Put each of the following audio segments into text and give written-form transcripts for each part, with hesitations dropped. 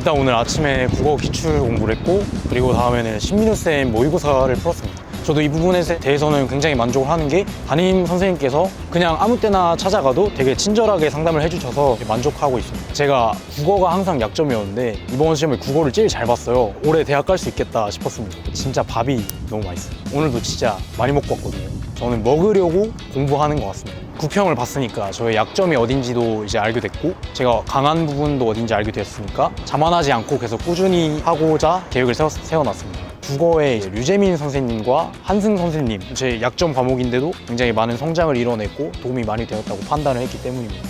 일단 오늘 아침에 국어 기출 공부를 했고, 그리고 다음에는 신민우쌤 모의고사를 풀었습니다. 저도 이 부분에 대해서는 굉장히 만족을 하는 게, 담임 선생님께서 그냥 아무 때나 찾아가도 되게 친절하게 상담을 해주셔서 만족하고 있습니다. 제가 국어가 항상 약점이었는데 이번 시험에 국어를 제일 잘 봤어요. 올해 대학 갈 수 있겠다 싶었습니다. 진짜 밥이 너무 맛있어요. 오늘도 진짜 많이 먹고 왔거든요. 저는 먹으려고 공부하는 것 같습니다. 구평을 봤으니까 저의 약점이 어딘지도 이제 알게 됐고, 제가 강한 부분도 어딘지 알게 됐으니까 자만하지 않고 계속 꾸준히 하고자 계획을 세워놨습니다. 국어의 류재민 선생님과 한승 선생님, 제 약점 과목인데도 굉장히 많은 성장을 이뤄냈고 도움이 많이 되었다고 판단을 했기 때문입니다.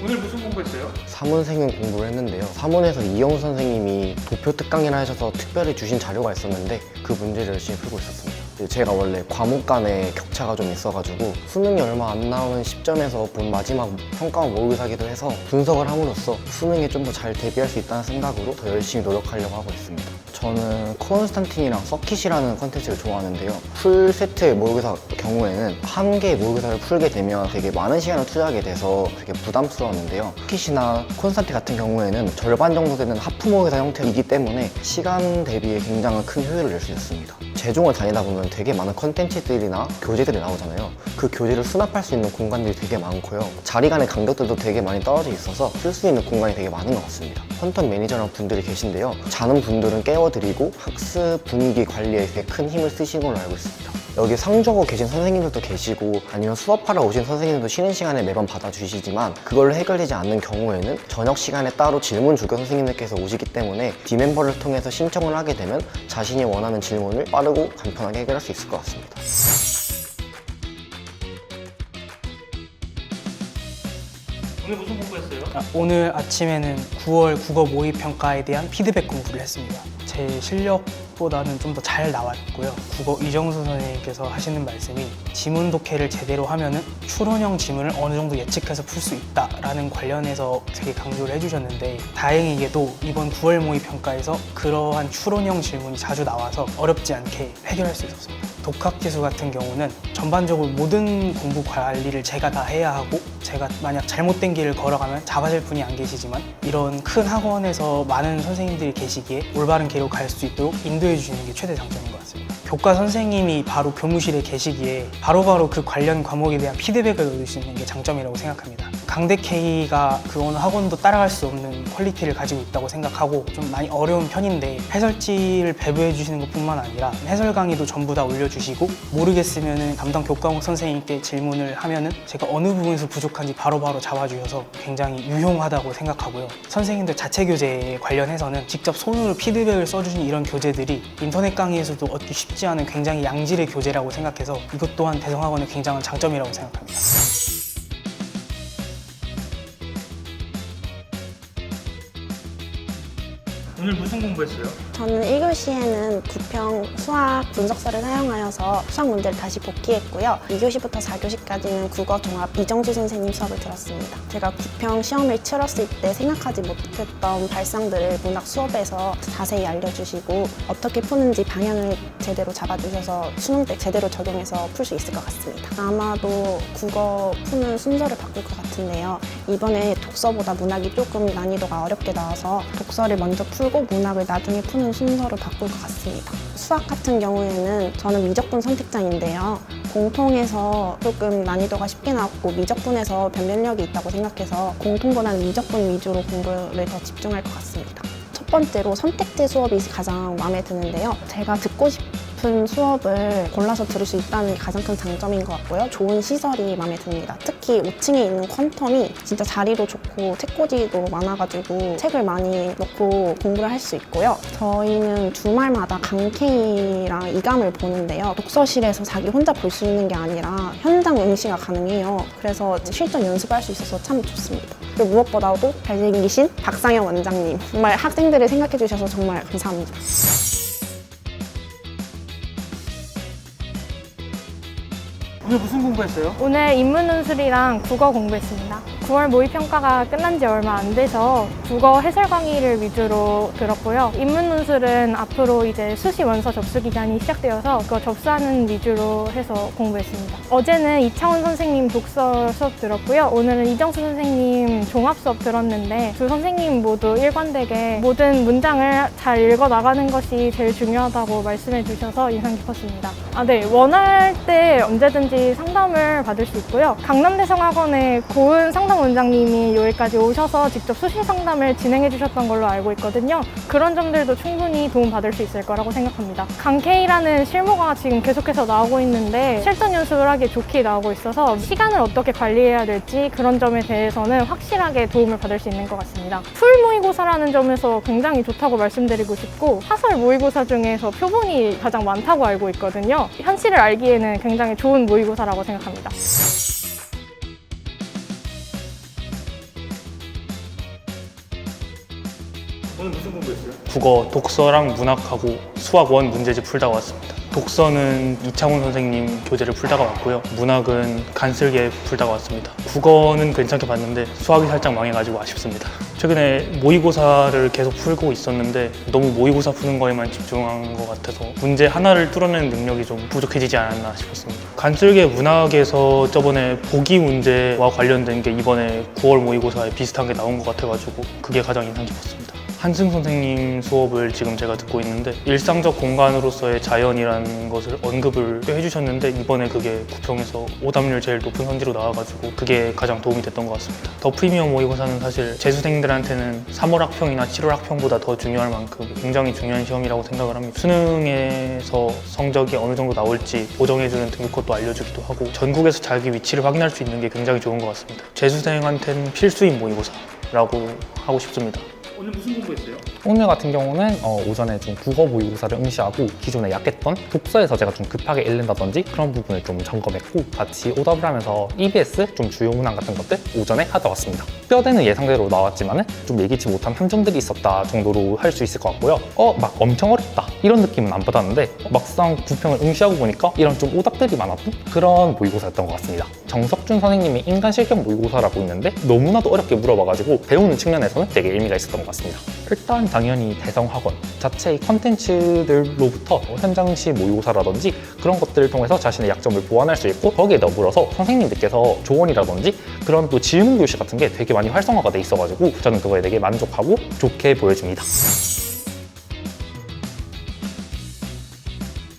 오늘 무슨 공부했어요? 사문생은 공부를 했는데요. 사문에서 이영우 선생님이 도표 특강이라 하셔서 특별히 주신 자료가 있었는데 그 문제를 열심히 풀고 있었습니다. 제가 원래 과목 간에 격차가 좀 있어가지고 수능이 얼마 안 남은 시점에서 본 마지막 평가원 모의고사기도 해서 분석을 함으로써 수능에 좀 더 잘 대비할 수 있다는 생각으로 더 열심히 노력하려고 하고 있습니다. 저는 콘스탄틴이랑 서킷이라는 컨텐츠를 좋아하는데요. 풀 세트의 모의고사 경우에는 한 개의 모의고사를 풀게 되면 되게 많은 시간을 투자하게 돼서 되게 부담스러웠는데요. 서킷이나 콘스탄틴 같은 경우에는 절반 정도 되는 하프 모의고사 형태이기 때문에 시간 대비에 굉장히 큰 효율을 낼 수 있습니다. 재종을 다니다 보면 되게 많은 컨텐츠들이나 교재들이 나오잖아요. 그 교재를 수납할 수 있는 공간들이 되게 많고요. 자리 간의 간격들도 되게 많이 떨어져 있어서 쓸 수 있는 공간이 되게 많은 것 같습니다. 컨텐츠 매니저라는 분들이 계신데요. 자는 분들은 깨워드리고 학습 분위기 관리에 되게 큰 힘을 쓰신 걸로 알고 있습니다. 여기 상주하고 계신 선생님들도 계시고 아니면 수업하러 오신 선생님들도 쉬는 시간에 매번 받아주시지만 그걸로 해결되지 않는 경우에는 저녁 시간에 따로 질문 조교 선생님들께서 오시기 때문에 D멤버를 통해서 신청을 하게 되면 자신이 원하는 질문을 빠르고 간편하게 해결할 수 있을 것 같습니다. 오늘 무슨 공부했어요? 오늘 아침에는 9월 국어 모의평가에 대한 피드백 공부를 했습니다. 제 실력보다는 좀 더 잘 나왔고요. 국어 이정수 선생님께서 하시는 말씀이 지문 독해를 제대로 하면은 추론형 지문을 어느 정도 예측해서 풀 수 있다라는 관련해서 되게 강조를 해주셨는데, 다행히게도 이번 9월 모의평가에서 그러한 추론형 질문이 자주 나와서 어렵지 않게 해결할 수 있었습니다. 독학지수 같은 경우는 전반적으로 모든 공부 관리를 제가 다 해야 하고, 제가 만약 잘못된 길을 걸어가면 잡아줄 분이 안 계시지만 이런 큰 학원에서 많은 선생님들이 계시기에 올바른 길로 갈 수 있도록 인도해 주시는 게 최대 장점인 것 같습니다. 교과 선생님이 바로 교무실에 계시기에 바로바로 그 관련 과목에 대한 피드백을 얻을 수 있는 게 장점이라고 생각합니다. 강대 K가 그 어느 학원도 따라갈 수 없는 퀄리티를 가지고 있다고 생각하고 좀 많이 어려운 편인데, 해설지를 배부해 주시는 것뿐만 아니라 해설 강의도 전부 다 올려주시고, 모르겠으면 담당 교과목 선생님께 질문을 하면은 제가 어느 부분에서 부족한지 바로바로 잡아주셔서 굉장히 유용하다고 생각하고요. 선생님들 자체 교재에 관련해서는 직접 손으로 피드백을 써주신 이런 교재들이 인터넷 강의에서도 얻기 쉽지 않은 굉장히 양질의 교재라고 생각해서 이것 또한 대성학원의 굉장한 장점이라고 생각합니다. 오늘 무슨 공부했어요? 저는 1교시에는 구평 수학 분석서를 사용하여서 수학 문제를 다시 복기했고요. 2교시부터 4교시까지는 국어 종합 이정수 선생님 수업을 들었습니다. 제가 구평 시험을 치렀을 때 생각하지 못했던 발상들을 문학 수업에서 자세히 알려주시고 어떻게 푸는지 방향을 제대로 잡아주셔서 수능 때 제대로 적용해서 풀 수 있을 것 같습니다. 아마도 국어 푸는 순서를 바꿀 것 같은데요. 이번에 독서보다 문학이 조금 난이도가 어렵게 나와서 독서를 먼저 풀고 문학을 나중에 푸는 순서로 바꿀 것 같습니다. 수학 같은 경우에는 저는 미적분 선택자인데요. 공통에서 조금 난이도가 쉽게 나왔고 미적분에서 변별력이 있다고 생각해서 공통보다는 미적분 위주로 공부를 더 집중할 것 같습니다. 첫 번째로 선택제 수업이 가장 마음에 드는데요. 제가 듣고 싶은 수업을 골라서 들을 수 있다는 게 가장 큰 장점인 것 같고요. 좋은 시설이 마음에 듭니다. 특히 5층에 있는 퀀텀이 진짜 자리도 좋고 책꽂이도 많아가지고 책을 많이 넣고 공부를 할 수 있고요. 저희는 주말마다 강케이랑 이감을 보는데요. 독서실에서 자기 혼자 볼 수 있는 게 아니라 현장 응시가 가능해요. 그래서 실전 연습할 수 있어서 참 좋습니다. 그리고 무엇보다도 잘생기신 박상현 원장님, 정말 학생들을 생각해 주셔서 정말 감사합니다. 오늘 무슨 공부했어요? 오늘 인문논술이랑 국어 공부했습니다. 9월 모의평가가 끝난 지 얼마 안 돼서 국어 해설 강의를 위주로 들었고요. 인문논술은 앞으로 이제 수시 원서 접수 기간이 시작되어서 그거 접수하는 위주로 해서 공부했습니다. 어제는 이창훈 선생님 독서 수업 들었고요. 오늘은 이정수 선생님 종합 수업 들었는데 두 선생님 모두 일관되게 모든 문장을 잘 읽어 나가는 것이 제일 중요하다고 말씀해 주셔서 인상 깊었습니다. 네. 원할 때 언제든지 상담을 받을 수 있고요. 강남대성학원의 고은 상담 원장님이 여기까지 오셔서 직접 수시 상담을 진행해 주셨던 걸로 알고 있거든요. 그런 점들도 충분히 도움 받을 수 있을 거라고 생각합니다. 강케이라는 실무가 지금 계속해서 나오고 있는데 실전 연습을 하기 좋게 나오고 있어서 시간을 어떻게 관리해야 될지 그런 점에 대해서는 확실하게 도움을 받을 수 있는 것 같습니다. 풀 모의고사라는 점에서 굉장히 좋다고 말씀드리고 싶고 사설 모의고사 중에서 표본이 가장 많다고 알고 있거든요. 현실을 알기에는 굉장히 좋은 모의고사라고 생각합니다. 오늘 무슨 공부했어요? 국어, 독서랑 문학하고 수학 원 문제집 풀다가 왔습니다. 독서는 이창훈 선생님 교재를 풀다가 왔고요. 문학은 간슬게 풀다가 왔습니다. 국어는 괜찮게 봤는데 수학이 살짝 망해가지고 아쉽습니다. 최근에 모의고사를 계속 풀고 있었는데 너무 모의고사 푸는 거에만 집중한 것 같아서 문제 하나를 뚫어내는 능력이 좀 부족해지지 않았나 싶었습니다. 간슬게 문학에서 저번에 보기 문제와 관련된 게 이번에 9월 모의고사에 비슷한 게 나온 것 같아가지고 그게 가장 인상 깊었습니다. 한승 선생님 수업을 지금 제가 듣고 있는데 일상적 공간으로서의 자연이라는 것을 언급을 꽤 해주셨는데 이번에 그게 구평에서 오답률 제일 높은 선지로 나와가지고 그게 가장 도움이 됐던 것 같습니다. 더 프리미엄 모의고사는 사실 재수생들한테는 3월 학평이나 7월 학평보다 더 중요할 만큼 굉장히 중요한 시험이라고 생각을 합니다. 수능에서 성적이 어느 정도 나올지 보정해주는 등급컷도 알려주기도 하고 전국에서 자기 위치를 확인할 수 있는 게 굉장히 좋은 것 같습니다. 재수생한테는 필수인 모의고사라고 하고 싶습니다. 오늘 무슨 공부했어요? 오늘 같은 경우는 오전에 좀 국어 모의고사를 응시하고 기존에 약했던 독서에서 제가 좀 급하게 읽는다든지 그런 부분을 좀 점검했고 같이 오답을 하면서 EBS 좀 주요 문항 같은 것들 오전에 하다 왔습니다. 뼈대는 예상대로 나왔지만은 좀 예기치 못한 함정들이 있었다 정도로 할 수 있을 것 같고요. 막 엄청 어렵다 이런 느낌은 안 받았는데 막상 구평을 응시하고 보니까 이런 좀 오답들이 많았던 그런 모의고사였던 것 같습니다. 정석준 선생님이 인간 실격 모의고사라고 있는데 너무나도 어렵게 물어봐가지고 배우는 측면에서는 되게 의미가 있었던 것 같습니다. 일단 당연히 대성학원 자체의 컨텐츠들로부터 현장시 모의고사라든지 그런 것들을 통해서 자신의 약점을 보완할 수 있고 거기에 더불어서 선생님들께서 조언이라든지 그런 또 질문 교실 같은 게 되게 많이 활성화가 돼 있어가지고 저는 그거에 되게 만족하고 좋게 보여집니다.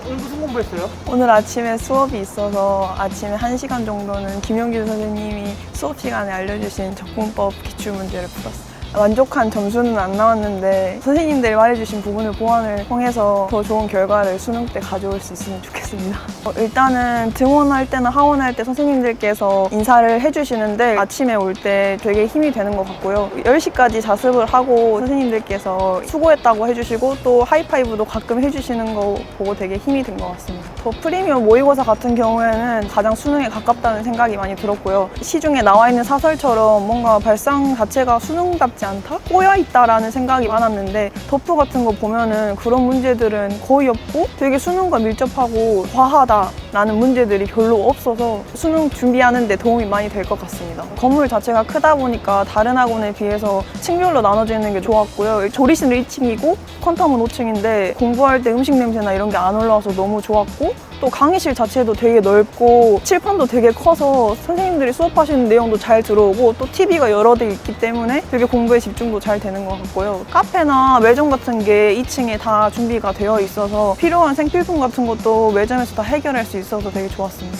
오늘 무슨 공부했어요? 오늘 아침에 수업이 있어서 아침에 1시간 정도는 김용길 선생님이 수업 시간에 알려주신 적분법 기출문제를 풀었어요. 만족한 점수는 안 나왔는데 선생님들이 말해주신 부분을 보완을 통해서 더 좋은 결과를 수능 때 가져올 수 있으면 좋겠습니다. 일단은 등원할 때나 하원할 때 선생님들께서 인사를 해주시는데 아침에 올 때 되게 힘이 되는 것 같고요. 10시까지 자습을 하고 선생님들께서 수고했다고 해주시고 또 하이파이브도 가끔 해주시는 거 보고 되게 힘이 든 것 같습니다. 더 프리미엄 모의고사 같은 경우에는 가장 수능에 가깝다는 생각이 많이 들었고요. 시중에 나와 있는 사설처럼 뭔가 발상 자체가 수능답지 않다? 꼬여있다라는 생각이 많았는데 덕후 같은 거 보면은 그런 문제들은 거의 없고 되게 수능과 밀접하고 과하다라는 문제들이 별로 없어서 수능 준비하는 데 도움이 많이 될 것 같습니다. 건물 자체가 크다 보니까 다른 학원에 비해서 층별로 나눠져 있는 게 좋았고요. 조리실은 1층이고 퀀텀은 5층인데 공부할 때 음식 냄새나 이런 게 안 올라와서 너무 좋았고 또 강의실 자체도 되게 넓고 칠판도 되게 커서 선생님들이 수업하시는 내용도 잘 들어오고 또 TV가 여러 대 있기 때문에 되게 공부에 집중도 잘 되는 것 같고요. 카페나 매점 같은 게 2층에 다 준비가 되어 있어서 필요한 생필품 같은 것도 매점에서 다 해결할 수 있어서 되게 좋았습니다.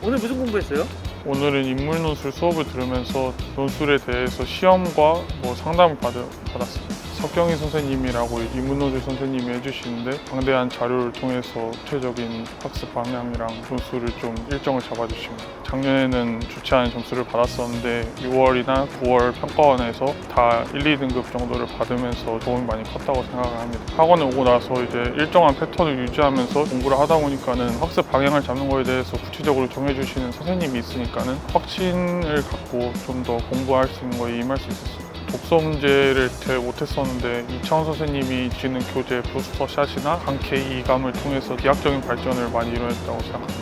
오늘 무슨 공부했어요? 오늘은 인물논술 수업을 들으면서 논술에 대해서 시험과 상담을 받았습니다. 석경희 선생님이라고 인문논술 선생님이 해주시는데 방대한 자료를 통해서 구체적인 학습 방향이랑 논술을 좀 일정을 잡아주십니다. 작년에는 좋지 않은 점수를 받았었는데 6월이나 9월 평가원에서 다 1, 2등급 정도를 받으면서 도움이 많이 컸다고 생각을 합니다. 학원에 오고 나서 이제 일정한 패턴을 유지하면서 공부를 하다 보니까는 학습 방향을 잡는 거에 대해서 구체적으로 정해주시는 선생님이 있으니까는 확신을 갖고 좀 더 공부할 수 있는 거에 임할 수 있었습니다. 독서 문제를 잘 못했었는데 이창훈 선생님이 주는 교재 부스터샷이나 강케 이감을 통해서 기하학적인 발전을 많이 이뤄냈다고 생각합니다.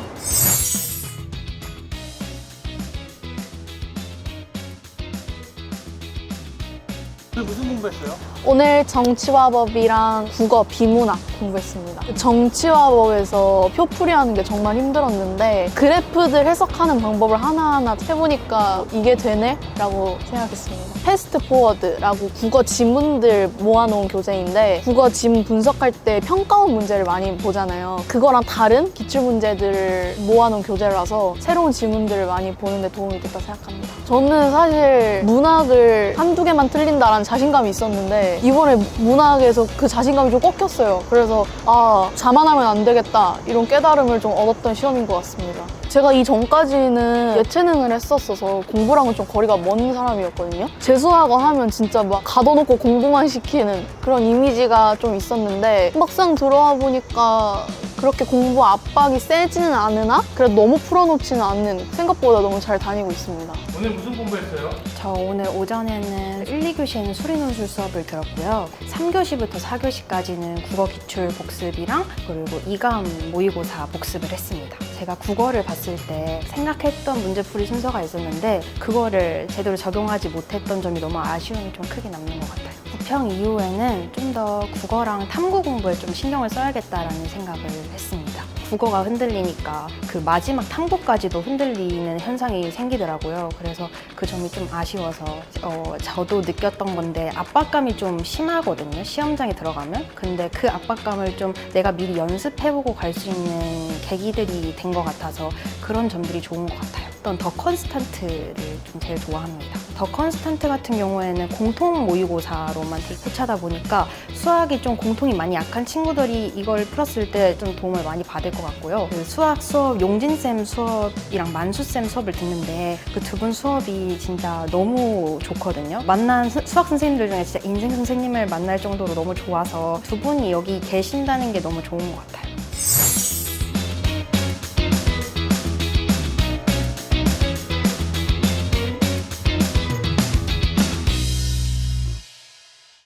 오늘 무슨 공부했어요? 오늘 정치화법이랑 국어 비문학 공부했습니다. 정치화법에서 표풀이하는 게 정말 힘들었는데 그래프들 해석하는 방법을 하나하나 해보니까 이게 되네? 라고 생각했습니다. 패스트 포워드라고 국어 지문들 모아놓은 교재인데 국어 지문 분석할 때 평가원 문제를 많이 보잖아요. 그거랑 다른 기출문제들을 모아놓은 교재라서 새로운 지문들을 많이 보는 데 도움이 됐다 생각합니다. 저는 사실 문학을 한두 개만 틀린다라는 자신감이 있었는데 이번에 문학에서 그 자신감이 좀 꺾였어요. 그래서 자만하면 안 되겠다 이런 깨달음을 좀 얻었던 시험인 것 같습니다. 제가 이 전까지는 예체능을 했었어서 공부랑은 좀 거리가 먼 사람이었거든요. 재수학원 하면 진짜 막 가둬놓고 공부만 시키는 그런 이미지가 좀 있었는데 막상 들어와 보니까 그렇게 공부 압박이 세지는 않으나 그래도 너무 풀어놓지는 않는, 생각보다 너무 잘 다니고 있습니다. 오늘 무슨 공부했어요? 저 오늘 오전에는 1, 2교시에는 수리논술 수업을 들었고요. 3교시부터 4교시까지는 국어 기출 복습이랑 그리고 이감 모의고사 복습을 했습니다. 제가 국어를 봤을 때 생각했던 문제풀이 순서가 있었는데 그거를 제대로 적용하지 못했던 점이 너무 아쉬움이 좀 크게 남는 것 같아요. 부평 이후에는 좀 더 국어랑 탐구 공부에 좀 신경을 써야겠다라는 생각을 했습니다. 국어가 흔들리니까 그 마지막 탐구까지도 흔들리는 현상이 생기더라고요. 그래서 그 점이 좀 아쉬워서 저도 느꼈던 건데 압박감이 좀 심하거든요. 시험장에 들어가면. 근데 그 압박감을 좀 내가 미리 연습해보고 갈 수 있는 계기들이 된 것 같아서 그런 점들이 좋은 것 같아요. 더 컨스탄트를 좀 제일 좋아합니다. 더 컨스탄트 같은 경우에는 공통 모의고사로만 꽂혀다 보니까 수학이 좀 공통이 많이 약한 친구들이 이걸 풀었을 때 좀 도움을 많이 받을 것 같고요. 그 수학 수업, 용진쌤 수업이랑 만수쌤 수업을 듣는데 그 두 분 수업이 진짜 너무 좋거든요. 만난 수학 선생님들 중에 진짜 인생 선생님을 만날 정도로 너무 좋아서 두 분이 여기 계신다는 게 너무 좋은 것 같아요.